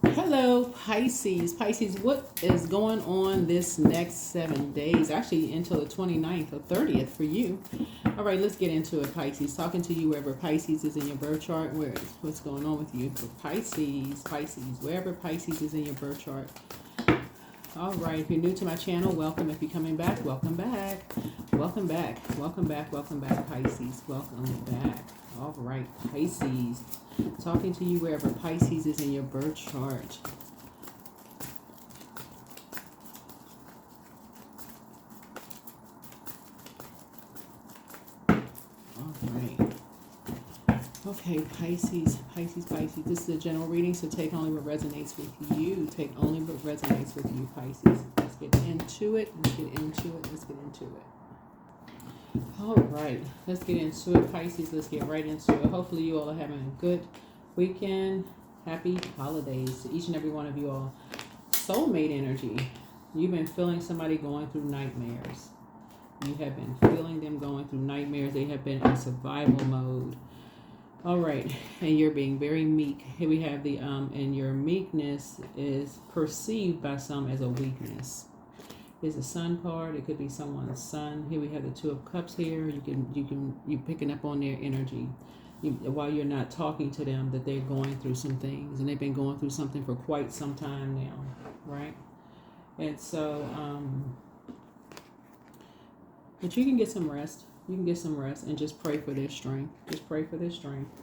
Hello, Pisces. Pisces, what is going on this next 7 days? Actually, until the 29th or 30th for you. All right, let's get into it, Pisces. Talking to you wherever Pisces is in your birth chart. What's going on with you? For Pisces, wherever Pisces is in your birth chart. All right, if you're new to my channel, welcome. If you're coming back, welcome back. Welcome back. Welcome back. Welcome back, Pisces. Welcome back. All right, Pisces. Talking to you wherever Pisces is in your birth chart. All right. Okay, Pisces. This is a general reading, so take only what resonates with you. Take only what resonates with you, Pisces. Let's get into it. All right, let's get into it, Pisces. Let's get right into it. Hopefully, you all are having a good weekend. Happy holidays to each and every one of you all. Soulmate energy. You've been feeling somebody going through nightmares. You have been feeling them going through nightmares. They have been in survival mode. All right, and you're being very meek. Here we have and your meekness is perceived by some as a weakness. Here's the sun card. It could be someone's son. Here we have the Two of Cups. Here you're picking up on their energy. While you're not talking to them, that they're going through some things, and they've been going through something for quite some time now, right? And so, but you can get some rest. You can get some rest and just pray for their strength. Just pray for their strength.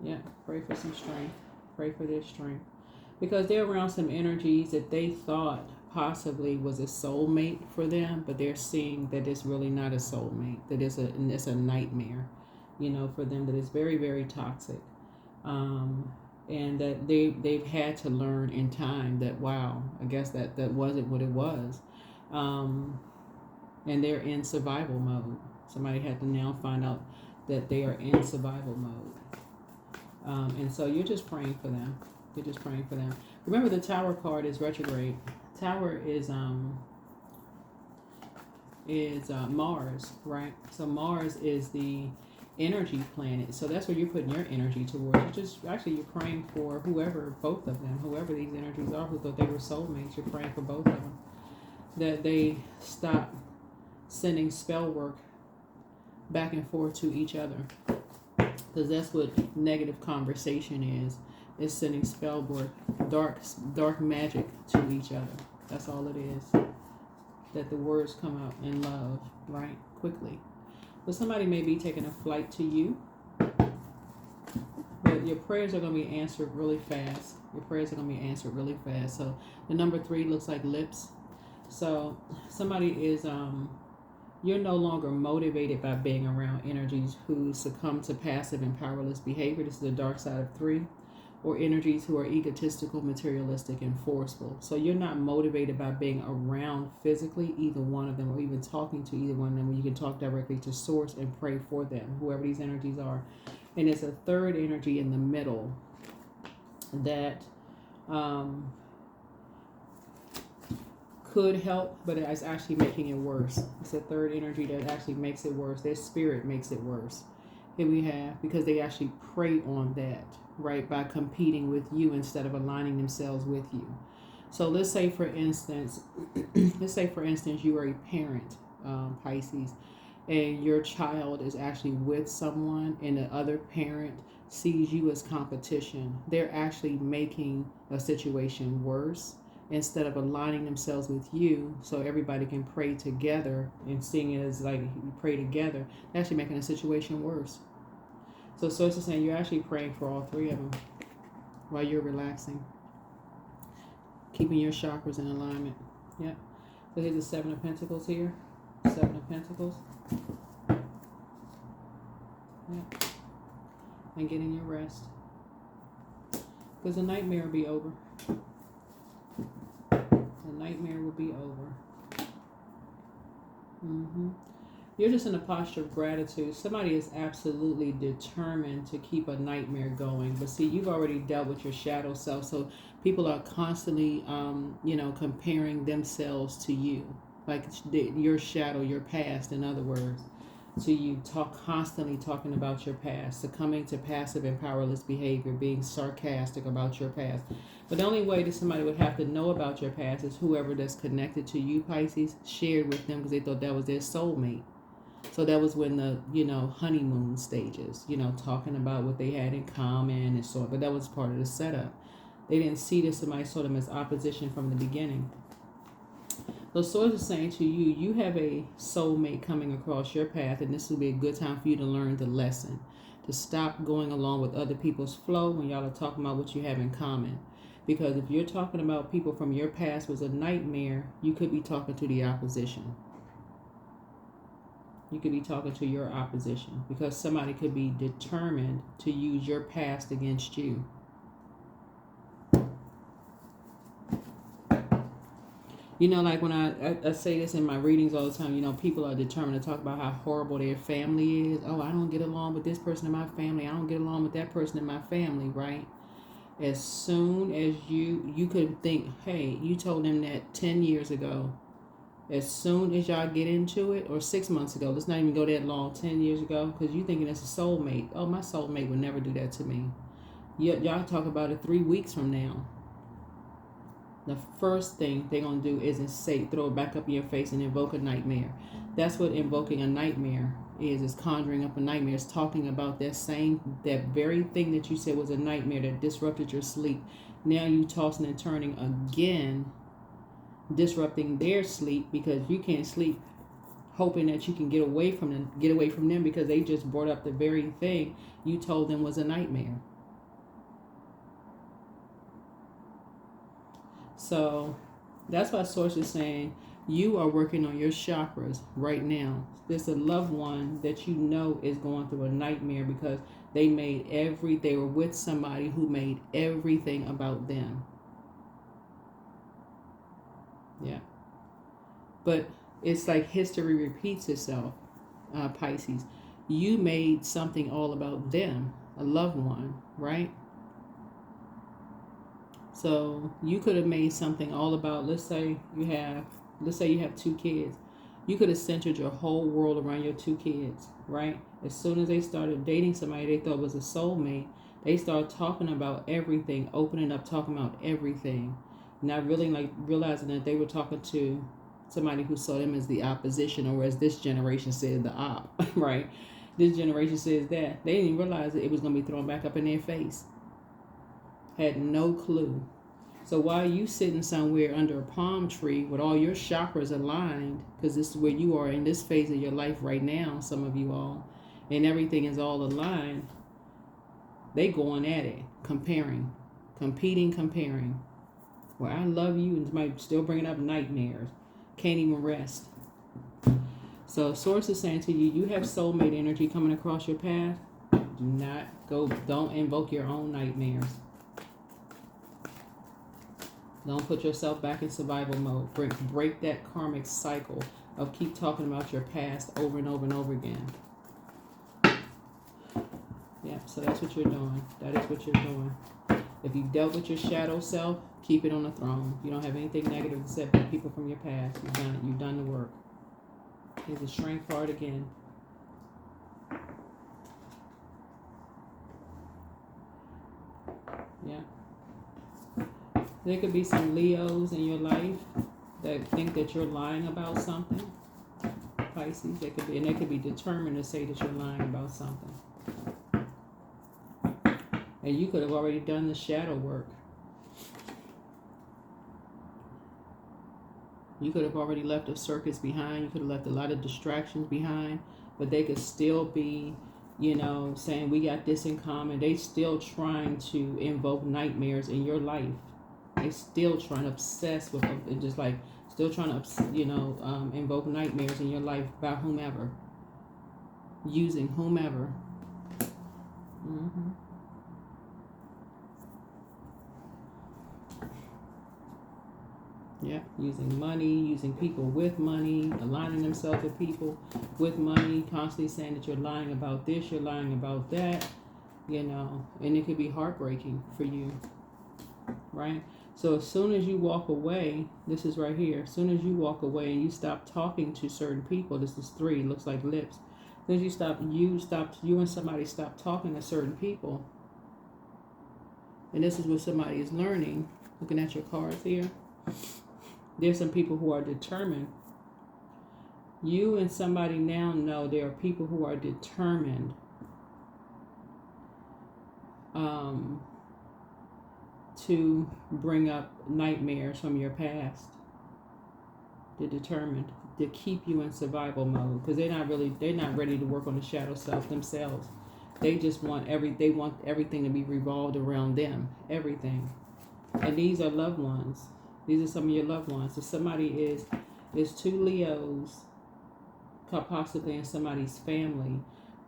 Yeah, pray for some strength. Pray for their strength. Because they're around some energies that they thought possibly was a soulmate for them, but they're seeing that it's really not a soulmate. That it's a nightmare, for them. That it's very, very toxic, and that they've had to learn in time that wow, I guess that wasn't what it was, and they're in survival mode. Somebody had to now find out that they are in survival mode, and so you're just praying for them. You're just praying for them. Remember, the Tower card is retrograde. Tower is Mars, right? So Mars is the energy planet. So that's where you're putting your energy towards. You're praying for whoever, both of them, whoever these energies are, who thought they were soulmates. You're praying for both of them, that they stop sending spell work back and forth to each other, because that's what negative conversation is sending spell work, dark magic to each other. That's all it is. That the words come out in love, right? Quickly. But somebody may be taking a flight to you, but your prayers are going to be answered really fast. So the number 3 looks like lips. So somebody is you're no longer motivated by being around energies who succumb to passive and powerless behavior. This is the dark side of 3. Or energies who are egotistical, materialistic, and forceful. So you're not motivated by being around physically either one of them, or even talking to either one of them, when you can talk directly to source and pray for them, whoever these energies are. And it's a third energy in the middle that could help, but it's actually making it worse. It's a third energy that actually makes it worse. Their spirit makes it worse. Here we have, because they actually prey on that, right, by competing with you instead of aligning themselves with you. So let's say for instance you are a parent, Pisces, and your child is actually with someone, and the other parent sees you as competition. They're actually making a situation worse instead of aligning themselves with you, so everybody can pray together and seeing it as like you pray together. They're actually making a situation worse. So Source is saying you're actually praying for all 3 of them while you're relaxing, keeping your chakras in alignment. Yep. So here's the 7 of Pentacles here. 7 of Pentacles. Yep. And getting your rest, because the nightmare will be over. The nightmare will be over. You're just in a posture of gratitude. Somebody is absolutely determined to keep a nightmare going. But see, you've already dealt with your shadow self. So people are constantly, comparing themselves to you. Like your shadow, your past, in other words. to you, constantly talking about your past, succumbing to passive and powerless behavior, being sarcastic about your past. But the only way that somebody would have to know about your past is whoever that's connected to you, Pisces, shared with them because they thought that was their soulmate. So that was when the, honeymoon stages, talking about what they had in common and so on. But that was part of the setup. They didn't see that somebody saw them as opposition from the beginning. The source is saying to you, you have a soulmate coming across your path, and this will be a good time for you to learn the lesson, to stop going along with other people's flow when y'all are talking about what you have in common. Because if you're talking about people from your past was a nightmare, you could be talking to the opposition. You could be talking to your opposition because somebody could be determined to use your past against you. Like when I say this in my readings all the time, people are determined to talk about how horrible their family is. Oh, I don't get along with this person in my family. I don't get along with that person in my family, right? As soon as you could think, hey, you told them that 10 years ago. As soon as y'all get into it, or 6 months ago, let's not even go that long, 10 years ago, because you thinking it's a soulmate. Oh, my soulmate would never do that to me. Y'all talk about it 3 weeks from now. The first thing they're going to do is throw it back up in your face and invoke a nightmare. That's what invoking a nightmare is conjuring up a nightmare. It's talking about that very thing that you said was a nightmare that disrupted your sleep. Now you tossing and turning again, disrupting their sleep because you can't sleep, hoping that you can get away from them because they just brought up the very thing you told them was a nightmare. So that's why Source is saying you are working on your chakras right now. There's a loved one that is going through a nightmare because they were with somebody who made everything about them. Yeah. But it's like history repeats itself, Pisces. You made something all about them, a loved one, right? So you could have made something all about, let's say you have 2 kids. You could have centered your whole world around your 2 kids, right? As soon as they started dating somebody they thought was a soulmate, they started talking about everything, opening up, talking about everything. Not really realizing that they were talking to somebody who saw them as the opposition, or as this generation said, the op, right? This generation says that. They didn't realize that it was going to be thrown back up in their face. Had no clue. So while you sitting somewhere under a palm tree with all your chakras aligned, because this is where you are in this phase of your life right now, some of you all, and everything is all aligned, they going at it, comparing, competing, comparing. Well, I love you, and somebody still bringing up nightmares. Can't even rest. So Source is saying to you, you have soulmate energy coming across your path. Don't invoke your own nightmares. Don't put yourself back in survival mode. Break that karmic cycle of keep talking about your past over and over and over again. Yeah, so that's what you're doing. That is what you're doing. If you dealt with your shadow self, keep it on the throne. You don't have anything negative to say about people from your past. You've done it. You've done the work. Here's the strength card again. Yeah. There could be some Leos in your life that think that you're lying about something. Pisces, they could be determined to say that you're lying about something. And you could have already done the shadow work. You could have already left a circus behind. You could have left a lot of distractions behind. But they could still be, saying we got this in common. They still trying to invoke nightmares in your life. They still trying to obsess with it, just like still trying to, invoke nightmares in your life by whomever, using whomever. Yeah, using money, using people with money, aligning themselves with people with money, constantly saying that you're lying about this, you're lying about that, and it could be heartbreaking for you, right? So as soon as you walk away, this is right here, as soon as you walk away and you stop talking to certain people, this is 3, looks like lips. Because you and somebody stopped talking to certain people. And this is what somebody is learning. Looking at your cards here. There's some people who are determined. You and somebody now know there are people who are determined to bring up nightmares from your past. They're determined to keep you in survival mode because they're not ready to work on the shadow self themselves. They just want everything to be revolved around them, everything. And these are loved ones. These are some of your loved ones. So somebody is two Leos, possibly in somebody's family,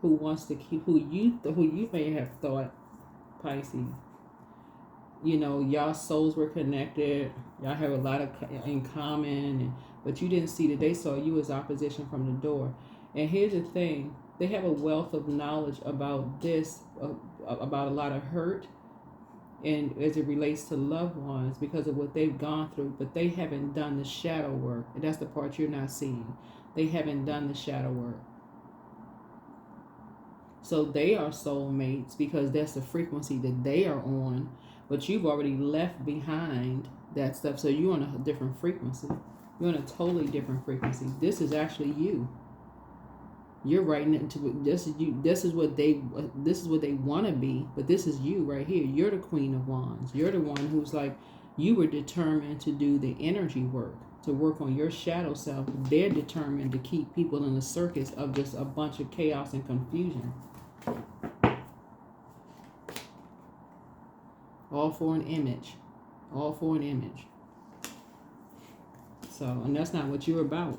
who wants to keep who you may have thought, Pisces. You know, y'all souls were connected. Y'all have a lot in common, but you didn't see that they saw you as opposition from the door. And here's the thing: they have a wealth of knowledge about this, about a lot of hurt, and as it relates to loved ones because of what they've gone through. But they haven't done the shadow work, and that's the part you're not seeing. They haven't done the shadow work. So they are soulmates because that's the frequency that they are on. But you've already left behind that stuff. So you're on a different frequency. You're on a totally different frequency. This is actually you. You're right into this is you. This is what they want to be. But this is you right here. You're the Queen of Wands. You're the one who's like, you were determined to do the energy work, to work on your shadow self. They're determined to keep people in a circus of just a bunch of chaos and confusion. All for an image. All for an image. So, and that's not what you're about.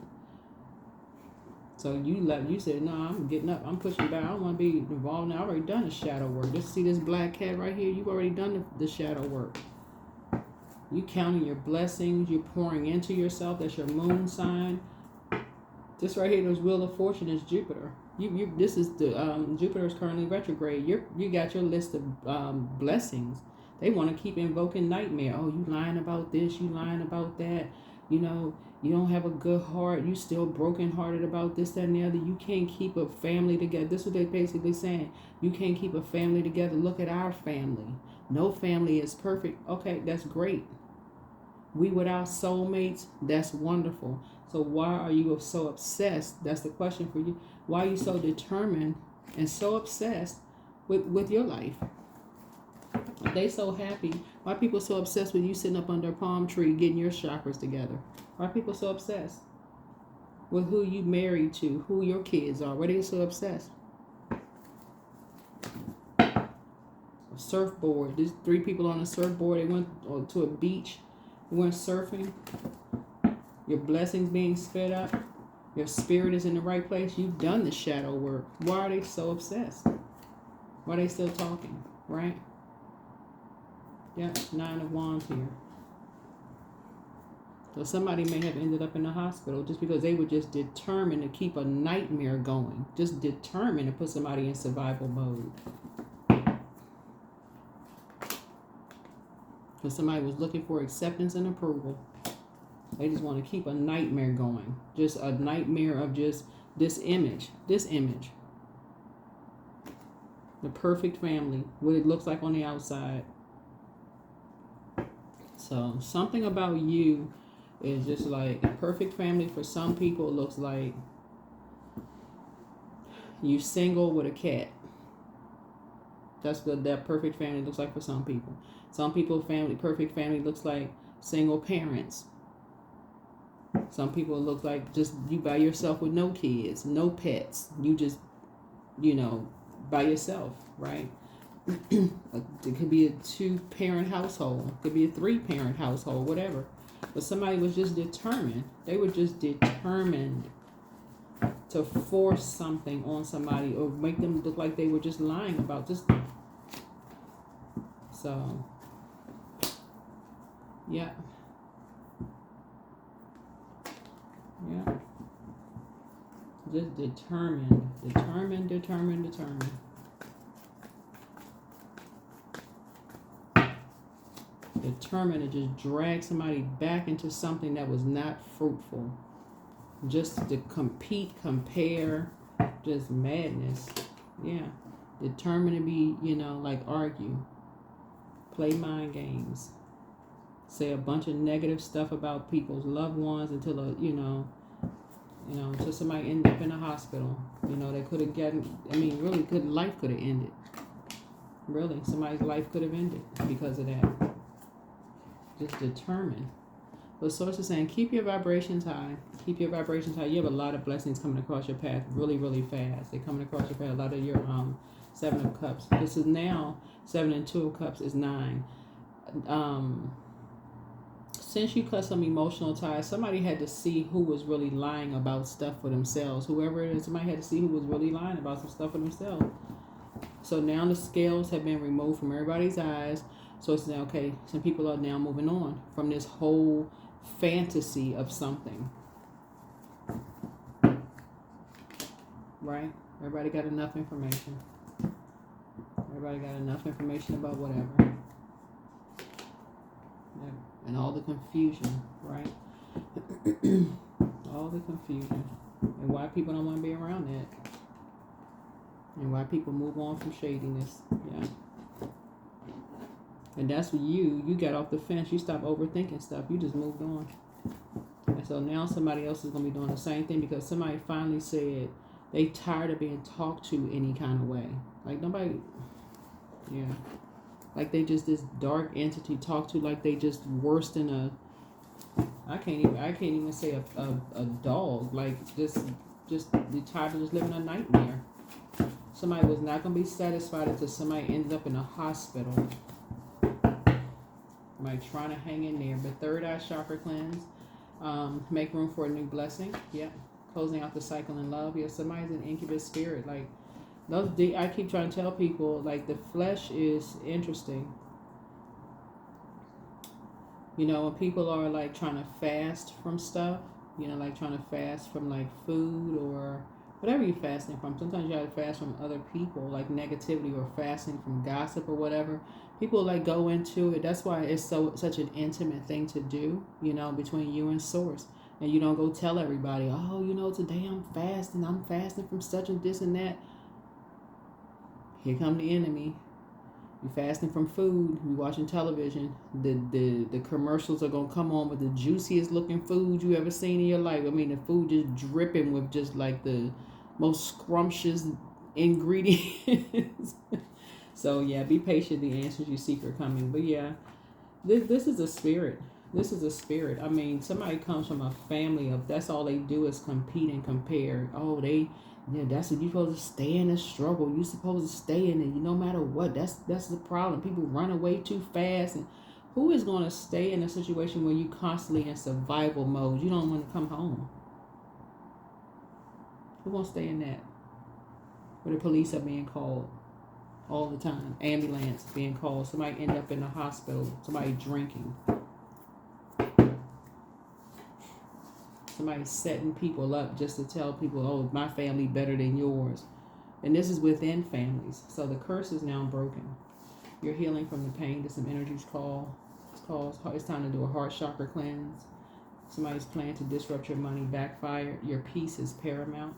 So you said, no, I'm getting up. I'm pushing back. I don't want to be involved now. I've already done the shadow work. Just see this black cat right here. You've already done the shadow work. You counting your blessings. You're pouring into yourself. That's your moon sign. This right here, this Wheel of Fortune is Jupiter. This is the Jupiter is currently retrograde. You got your list of blessings. They want to keep invoking nightmare. Oh, you lying about this, you lying about that. You know, you don't have a good heart. You still brokenhearted about this, that, and the other. You can't keep a family together. This is what they're basically saying. You can't keep a family together. Look at our family. No family is perfect. Okay, that's great. We with our soulmates, that's wonderful. So why are you so obsessed? That's the question for you. Why are you so determined and so obsessed with your life? They so happy. Why are people so obsessed with you sitting up under a palm tree getting your chakras together? Why are people so obsessed with who you married to, who your kids are? Why are they so obsessed? A surfboard. There's 3 people on a surfboard. They went to a beach. They went surfing. Your blessings being sped up. Your spirit is in the right place. You've done the shadow work. Why are they so obsessed? Why are they still talking? Right? Yep, 9 of Wands here. So somebody may have ended up in the hospital just because they were just determined to keep a nightmare going. Just determined to put somebody in survival mode. Because somebody was looking for acceptance and approval. They just want to keep a nightmare going. Just a nightmare of just this image. This image. The perfect family. What it looks like on the outside. So something about you is just like a perfect family. For some people, it looks like you single with a cat. That's what that perfect family looks like for some people. Some people, perfect family looks like single parents. Some people it looks like just you by yourself with no kids, no pets. You just, by yourself, right? It could be a 2-parent household. It could be a 3-parent household, whatever. But somebody was just determined. They were just determined to force something on somebody or make them look like they were just lying about this. So, yeah. Yeah. Just determined. Determined to just drag somebody back into something that was not fruitful. Just to compete, compare, Just madness. Yeah. Determined to be, like argue. Play mind games. Say a bunch of negative stuff about people's loved ones until, until somebody ended up in a hospital. They could have gotten, really good life could have ended. Really, somebody's life could have ended because of that. Just determined. But Source is saying, keep your vibrations high. Keep your vibrations high. You have a lot of blessings coming across your path really, really fast. They're coming across your path. A lot of your Seven of Cups. This is now 7 and 2 of Cups is 9. Since you cut some emotional ties, somebody had to see who was really lying about stuff for themselves. Whoever it is, somebody had to see who was really lying about some stuff for themselves. So now the scales have been removed from everybody's eyes. So it's now, okay, some people are now moving on from this whole fantasy of something. Right? Everybody got enough information. Everybody got enough information about whatever. And all the confusion, right? All the confusion. And why people don't want to be around that. And why people move on from shadiness. Yeah. And that's what you got off the fence. You stopped overthinking stuff. You just moved on. And so now somebody else is going to be doing the same thing because somebody finally said they tired of being talked to any kind of way. Like nobody, yeah. Like they just this dark entity talk to like they just worse than a, I can't even say a dog. Like just they tired of just living a nightmare. Somebody was not going to be satisfied until somebody ended up in a hospital. Somebody trying to hang in there. But third eye chakra cleanse. Make room for a new blessing. Yeah. Closing out the cycle in love. Yeah, somebody's an incubus spirit. Like, I keep trying to tell people, like, the flesh is interesting. When people are, like, trying to fast from stuff, like trying to fast from, like, food or whatever you're fasting from. Sometimes you have to fast from other people, like negativity, or fasting from gossip or whatever. People, like, go into it. That's why it's such an intimate thing to do, between you and Source. And you don't go tell everybody, oh, today I'm fasting from such and this and that. Here come the enemy. You're fasting from food. You're watching television. The commercials are going to come on with the juiciest looking food you ever seen in your life. I mean, the food just dripping with just like the most scrumptious ingredients. So, yeah, be patient. The answers you seek are coming. But, yeah, this is a spirit. This is a spirit. I mean, somebody comes from a family of that's all they do is compete and compare. Oh, that's what you're supposed to stay in the struggle. You're supposed to stay in it. No matter what. That's the problem. People run away too fast. And who is going to stay in a situation where you constantly in survival mode? You don't want to come home. Who won't stay in that? Where the police are being called all the time. Ambulance being called. Somebody end up in the hospital. Somebody drinking. Somebody setting people up just to tell people, oh, my family better than yours. And this is within families. So the curse is now broken. You're healing from the pain. There's some energies it's time to do a heart chakra cleanse. Somebody's plan to disrupt your money backfire. Your peace is paramount.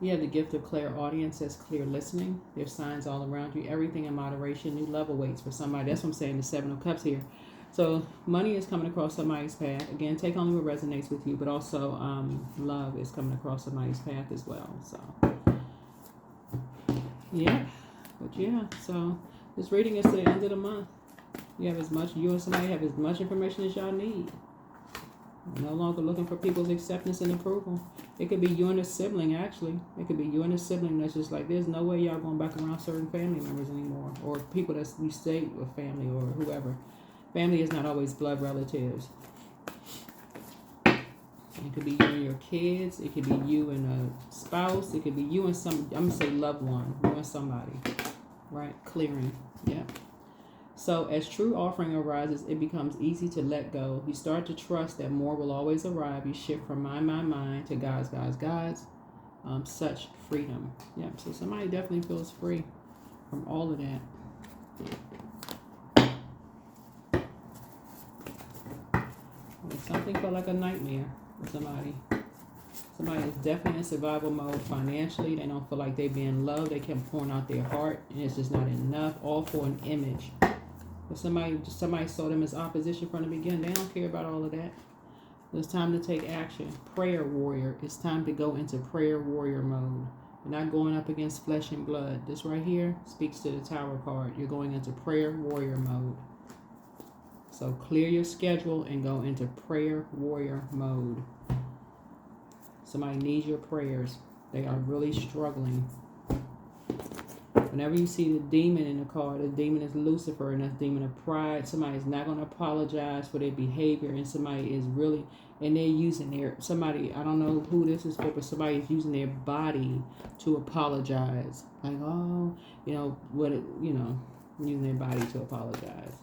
You have the gift of clairaudience. That's clear listening. There's signs all around you. Everything in moderation. New level waits for somebody. That's what I'm saying. The 7 of Cups here. So money is coming across somebody's path. Again, take only what resonates with you, but also love is coming across somebody's path as well. So, yeah. But yeah, so this reading is to the end of the month. You and somebody have as much information as y'all need. You're no longer looking for people's acceptance and approval. It could be you and a sibling, actually. It could be you and a sibling that's just like, there's no way y'all going back around certain family members anymore. Or people that you stay with family or whoever. Family is not always blood relatives. It could be you and your kids. It could be you and a spouse. It could be you and I'm going to say loved one. You and somebody. Right? Clearing. Yeah. So as true offering arises, it becomes easy to let go. You start to trust that more will always arrive. You shift from mind to God's. Such freedom. Yeah. So somebody definitely feels free from all of that. Something felt like a nightmare for somebody. Somebody is definitely in survival mode financially. They don't feel like they're being loved. They can pour out their heart, and it's just not enough. All for an image. If somebody saw them as opposition from the beginning, they don't care about all of that. It's time to take action. Prayer warrior. It's time to go into prayer warrior mode. You're not going up against flesh and blood. This right here speaks to the Tower card. You're going into prayer warrior mode. So clear your schedule and go into prayer warrior mode. Somebody needs your prayers. They are really struggling. Whenever you see the demon in the card, the demon is Lucifer, and that's demon of pride. Somebody's not going to apologize for their behavior, and somebody is really, and they're using somebody, I don't know who this is for, but somebody is using their body to apologize. Like, oh, using their body to apologize.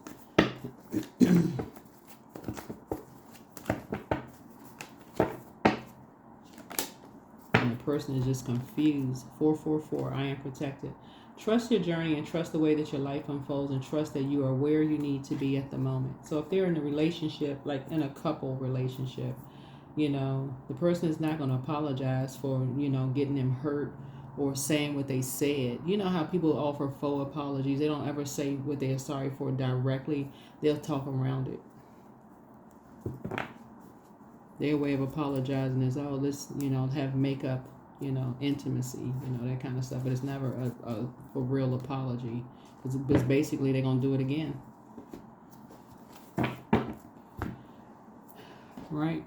And the person is just confused. 444, I am protected. Trust your journey and trust the way that your life unfolds, and trust that you are where you need to be at the moment. So if they're in a relationship, like in a couple relationship, the person is not going to apologize for, getting them hurt or saying what they said. You know how people offer faux apologies. They don't ever say what they're sorry for directly. They'll talk around it. Their way of apologizing is, oh, let's, have makeup, intimacy, that kind of stuff. But it's never a real apology. Because basically they're going to do it again. Right?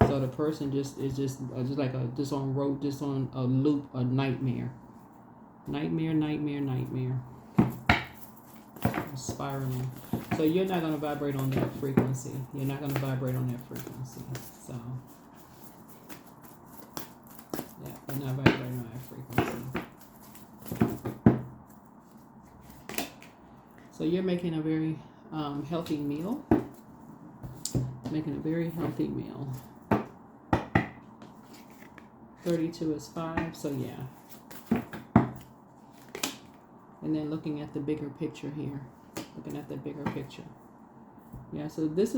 So the person is just on a loop, a nightmare. Nightmare. Spiraling. So you're not going to vibrate on that frequency. So, yeah, you're not vibrating on that frequency. So you're making a very healthy meal. 32 is 5, so yeah. And then looking at the bigger picture here. Yeah, so this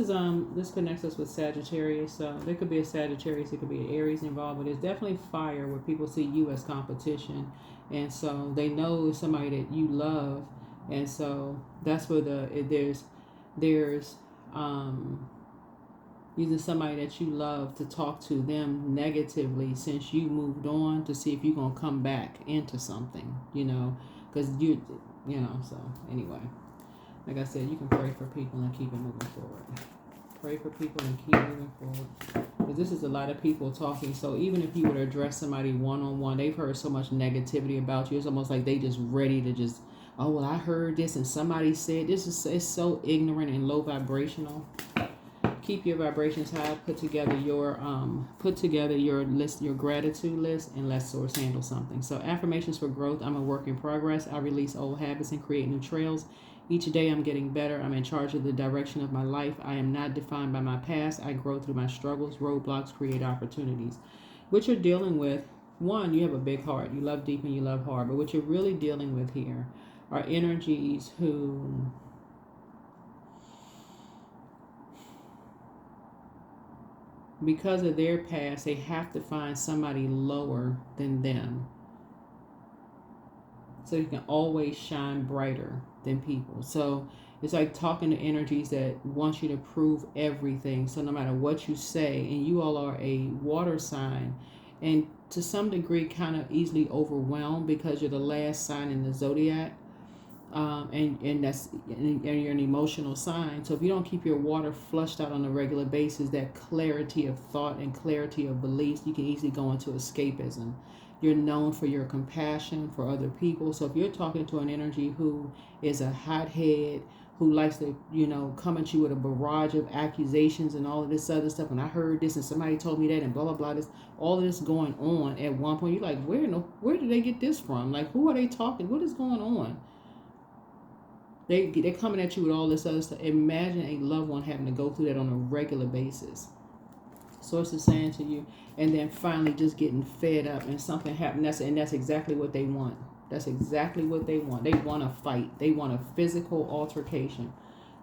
connects us with Sagittarius. So there could be a Sagittarius, it could be an Aries involved, but there's definitely fire where people see you as competition. And so they know somebody that you love. And so that's where there's using somebody that you love to talk to them negatively since you moved on to see if you're going to come back into something, because so anyway, like I said, you can pray for people and keep it moving forward. Because this is a lot of people talking. So even if you were to address somebody one-on-one, they've heard so much negativity about you. It's almost like they just ready to just, oh, well, I heard this and somebody said this. It's so ignorant and low vibrational. Keep your vibrations high. Put together your list, your gratitude list, and let source handle something. So affirmations for growth. I'm a work in progress. I release old habits and create new trails. Each day I'm getting better. I'm in charge of the direction of my life. I am not defined by my past. I grow through my struggles. Roadblocks create opportunities. What you're dealing with, one, you have a big heart. You love deep and you love hard. But what you're really dealing with here are energies who because of their past, they have to find somebody lower than them. So you can always shine brighter than people. So it's like talking to energies that want you to prove everything. So no matter what you say, and you all are a water sign, and to some degree kind of easily overwhelmed because you're the last sign in the zodiac. And you're an emotional sign. So if you don't keep your water flushed out on a regular basis, that clarity of thought and clarity of beliefs, you can easily go into escapism. You're known for your compassion for other people. So if you're talking to an energy who is a hothead, who likes to, come at you with a barrage of accusations and all of this other stuff, and I heard this and somebody told me that and blah, blah, blah, this, all of this going on at one point, you're like, where did they get this from? Like, who are they talking? What is going on? They're coming at you with all this other stuff. Imagine a loved one having to go through that on a regular basis. Source is saying to you, and then finally just getting fed up and something happened. That's exactly what they want. That's exactly what they want. They want to fight. They want a physical altercation.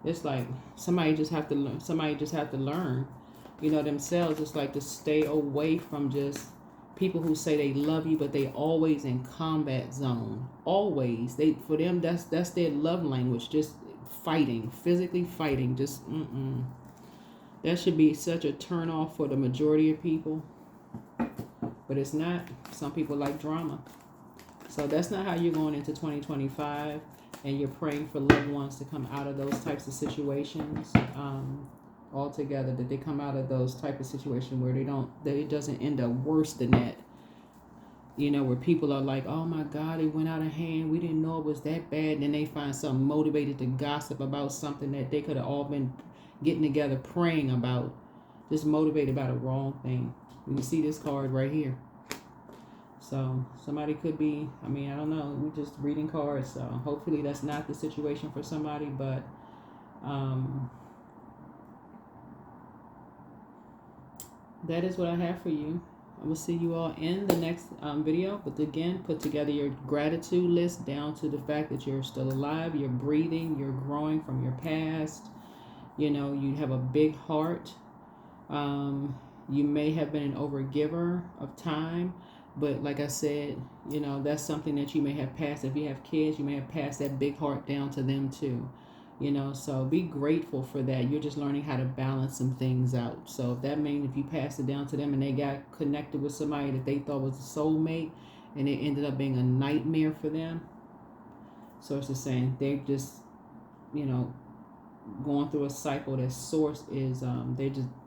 It's like somebody just have to learn. Themselves. It's like to stay away from just people who say they love you, but they always in combat zone. Always. For them, that's their love language. Just fighting, physically fighting. Just that should be such a turn off for the majority of people. But it's not. Some people like drama. So that's not how you're going into 2025. And you're praying for loved ones to come out of those types of situations altogether, that they come out of those type of situations where it doesn't end up worse than that. You know, where people are like, oh my God, it went out of hand. We didn't know it was that bad. And then they find something motivated to gossip about something that they could have all been getting together praying about. Just motivated by the wrong thing. You see this card right here. So somebody could be, I mean, I don't know. We're just reading cards. So hopefully that's not the situation for somebody. But that is what I have for you. I will see you all in the next video. But again, put together your gratitude list down to the fact that you're still alive, you're breathing, you're growing from your past. You know, you have a big heart. You may have been an overgiver of time. But like I said, you know, that's something that you may have passed. If you have kids, you may have passed that big heart down to them too. You know, so be grateful for that. You're just learning how to balance some things out. So if that means if you pass it down to them and they got connected with somebody that they thought was a soulmate and it ended up being a nightmare for them. So it's just saying they've just, you know, going through a cycle that source is,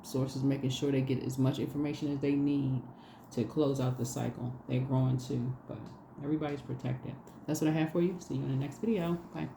source is making sure they get as much information as they need to close out the cycle. They're growing too, but everybody's protected. That's what I have for you. See you in the next video. Bye.